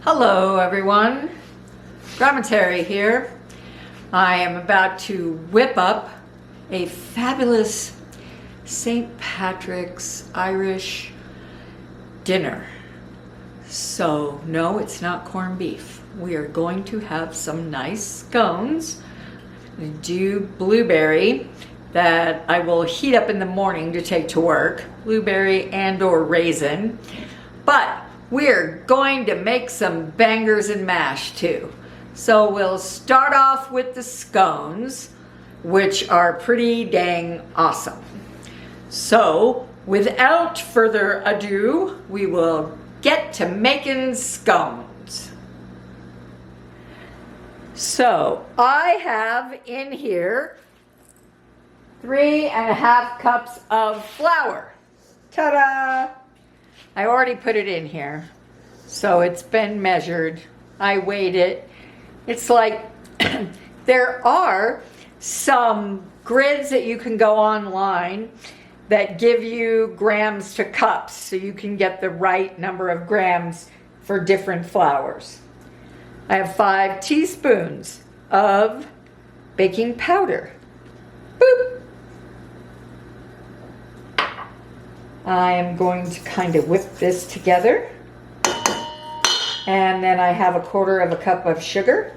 Hello everyone, Grandma Tere here. I am about to whip up a fabulous St. Patrick's Irish dinner. So no, it's not corned beef. We are going to have some nice scones. I do blueberry that I will heat up in the morning to take to work, blueberry and or raisin. But we're going to make some bangers and mash too. So we'll start off with the scones, which are pretty dang awesome. So without further ado, we will get to making scones. So I have in here 3.5 cups of flour. Ta-da! I already put it in here, so it's been measured. I weighed it. It's like, there are some grids that you can go online that give you grams to cups, so you can get the right number of grams for different flours. I have 5 teaspoons of baking powder. Boop! I am going to kind of whip this together. And then I have 1/4 cup of sugar.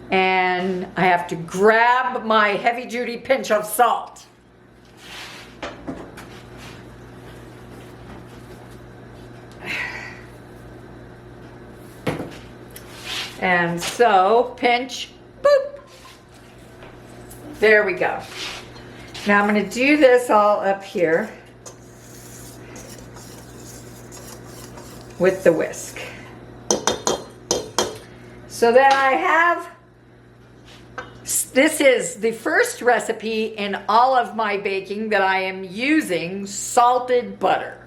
And I have to grab my heavy-duty pinch of salt. And so, pinch, boop. There we go. Now I'm going to do this all up here with the whisk. So then I have, this is the first recipe in all of my baking that I am using salted butter.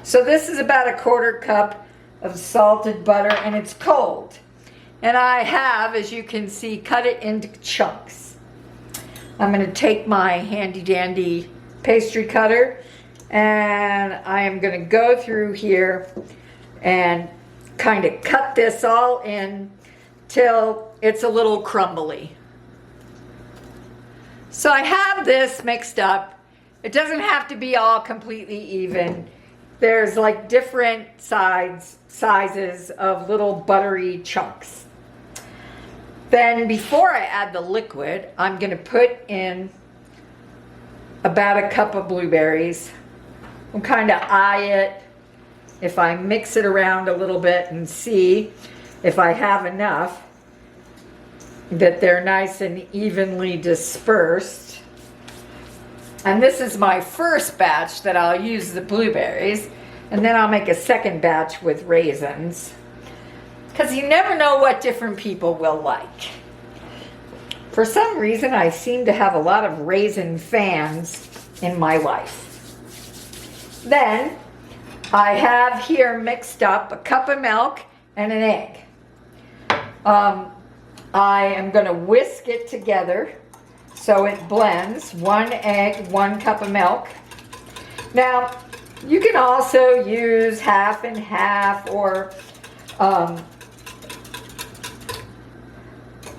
So this is about 1/4 cup of salted butter, and it's cold. And I have, as you can see, cut it into chunks. I'm going to take my handy dandy pastry cutter, and I am going to go through here and kind of cut this all in till it's a little crumbly. So I have this mixed up. It doesn't have to be all completely even. There's like different sizes of little buttery chunks. Then before I add the liquid, I'm going to put in about 1 cup of blueberries. I'll kind of eye it if I mix it around a little bit and see if I have enough that they're nice and evenly dispersed. And this is my first batch that I'll use the blueberries, and then I'll make a second batch with raisins. Because you never know what different people will like. For some reason, I seem to have a lot of raisin fans in my life. Then, I have here mixed up 1 cup of milk and an egg. I am going to whisk it together so it blends. 1 egg, 1 cup of milk. Now, you can also use half and half, or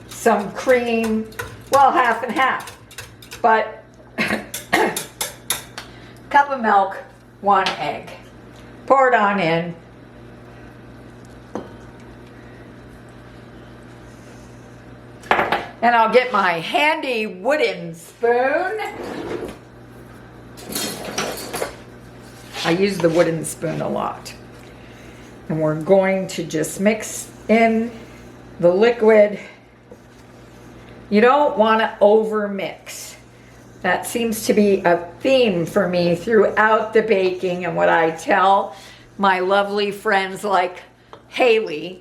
some cream, well, half and half, but cup of milk, 1 egg. Pour it on in. And I'll get my handy wooden spoon. I use the wooden spoon a lot. And we're going to just mix in the liquid. You don't want to over mix. That seems to be a theme for me throughout the baking, and what I tell my lovely friends like Haley.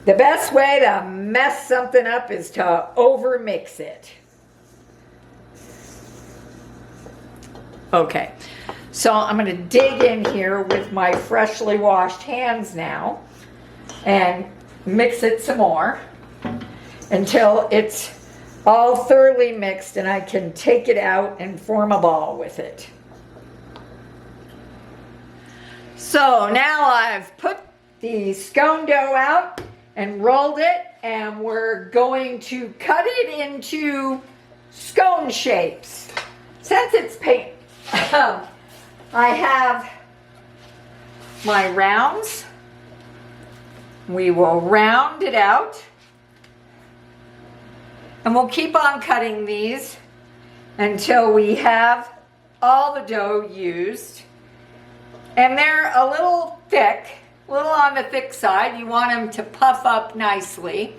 The best way to mess something up is to over mix it. Okay, so I'm going to dig in here with my freshly washed hands now and mix it some more until it's all thoroughly mixed and I can take it out and form a ball with it. So now I've put the scone dough out and rolled it, and we're going to cut it into scone shapes. Since it's paint, I have my rounds. We will round it out, and we'll keep on cutting these until we have all the dough used. And they're a little thick, a little on the thick side. You want them to puff up nicely.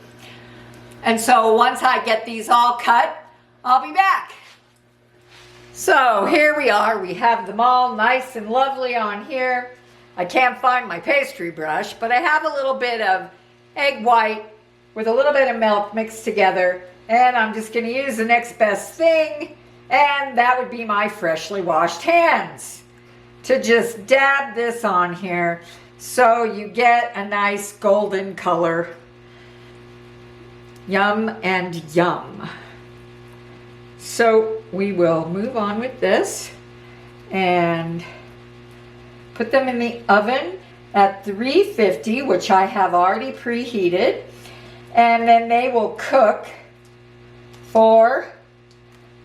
And so once I get these all cut, I'll be back. So here we are. We have them all nice and lovely on here. I can't find my pastry brush, but I have a little bit of egg white with a little bit of milk mixed together. And I'm just going to use the next best thing, and that would be my freshly washed hands, to just dab this on here so you get a nice golden color. Yum and yum. So we will move on with this and put them in the oven at 350, which I have already preheated, and then they will cook for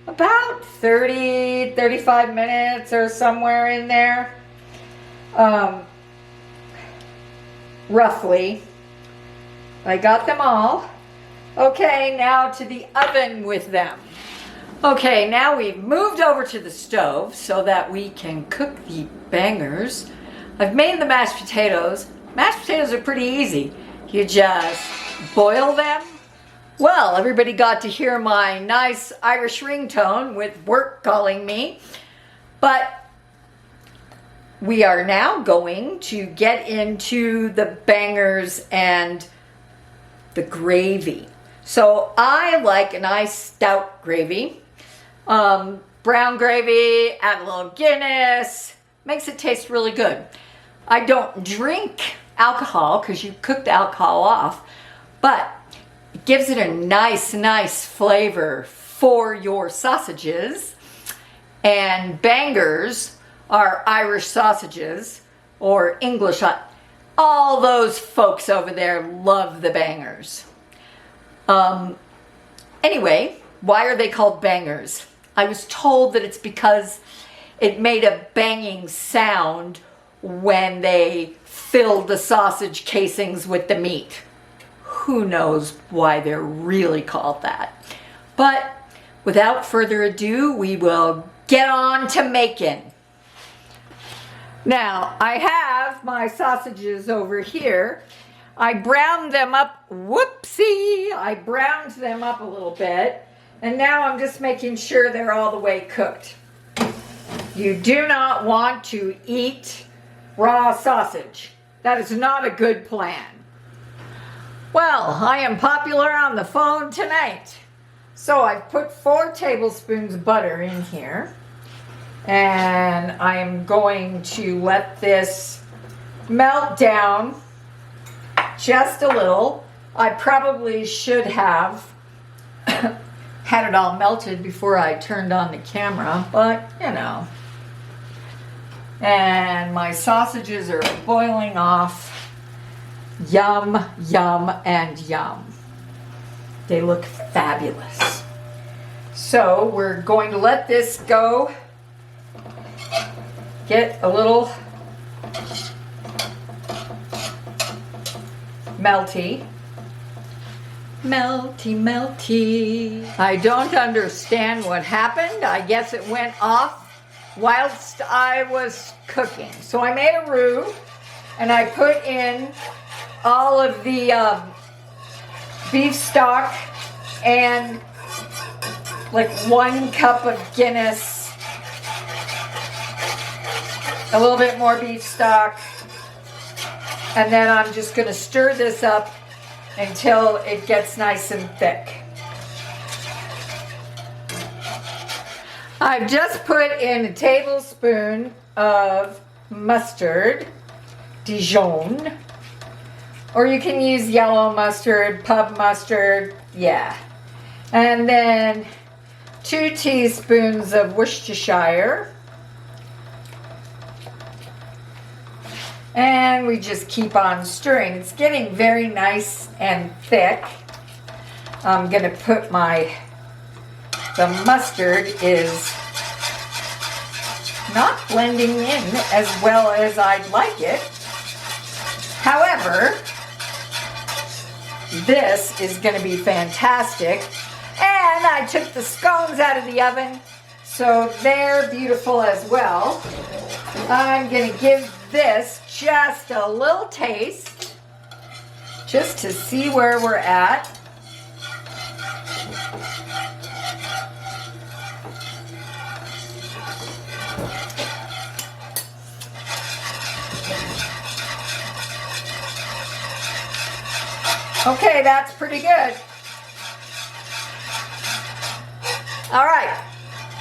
about 35 minutes or somewhere in there, roughly. I got them all. Okay, now to the oven with them. Okay, now we've moved over to the stove so that we can cook the bangers. I've made the mashed potatoes. Mashed potatoes are pretty easy. You just boil them. Well, everybody got to hear my nice Irish ringtone with work calling me, but we are now going to get into the bangers and the gravy. So I like a nice stout gravy, brown gravy, add a little Guinness, makes it taste really good. I don't drink alcohol because you cook the alcohol off, but it gives it a nice flavor for your sausages. And bangers are Irish sausages or English. All those folks over there love the bangers. Anyway, why are they called bangers? I was told that it's because it made a banging sound when they filled the sausage casings with the meat. Who knows why they're really called that. But without further ado, we will get on to making. Now, I have my sausages over here. I browned them up. Whoopsie! I browned them up a little bit. And now I'm just making sure they're all the way cooked. You do not want to eat raw sausage. That is not a good plan. Well, I am popular on the phone tonight. So I've put 4 tablespoons of butter in here. And I am going to let this melt down just a little. I probably should have had it all melted before I turned on the camera, but you know. And my sausages are boiling off. Yum, yum, and yum. They look fabulous. So we're going to let this go. Get a little melty. Melty, melty. I don't understand what happened. I guess it went off whilst I was cooking. So I made a roux and I put in all of the beef stock and like 1 cup of Guinness, a little bit more beef stock, and then I'm just going to stir this up until it gets nice and thick. I've just put in a tablespoon of mustard, Dijon, or you can use yellow mustard, pub mustard, yeah. And then 2 teaspoons of Worcestershire. And we just keep on stirring. It's getting very nice and thick. I'm gonna put the mustard is not blending in as well as I'd like it. However, this is gonna be fantastic. And I took the scones out of the oven, so they're beautiful as well. I'm gonna give this just a little taste, just to see where we're at. Okay, that's pretty good. All right,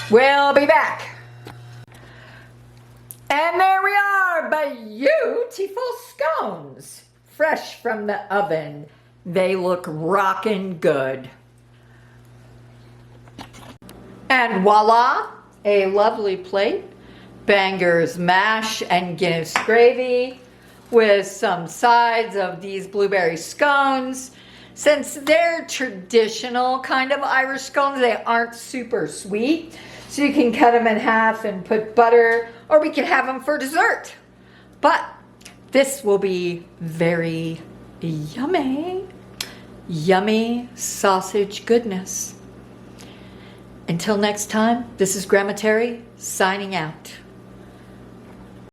we'll be back. And there we are, beautiful scones, fresh from the oven. They look rockin' good. And voila, a lovely plate. Bangers mash and Guinness gravy with some sides of these blueberry scones. Since they're traditional kind of Irish scones, they aren't super sweet. So you can cut them in half and put butter, or we can have them for dessert. But this will be very yummy, yummy sausage goodness. Until next time, this is Grandma Tere signing out.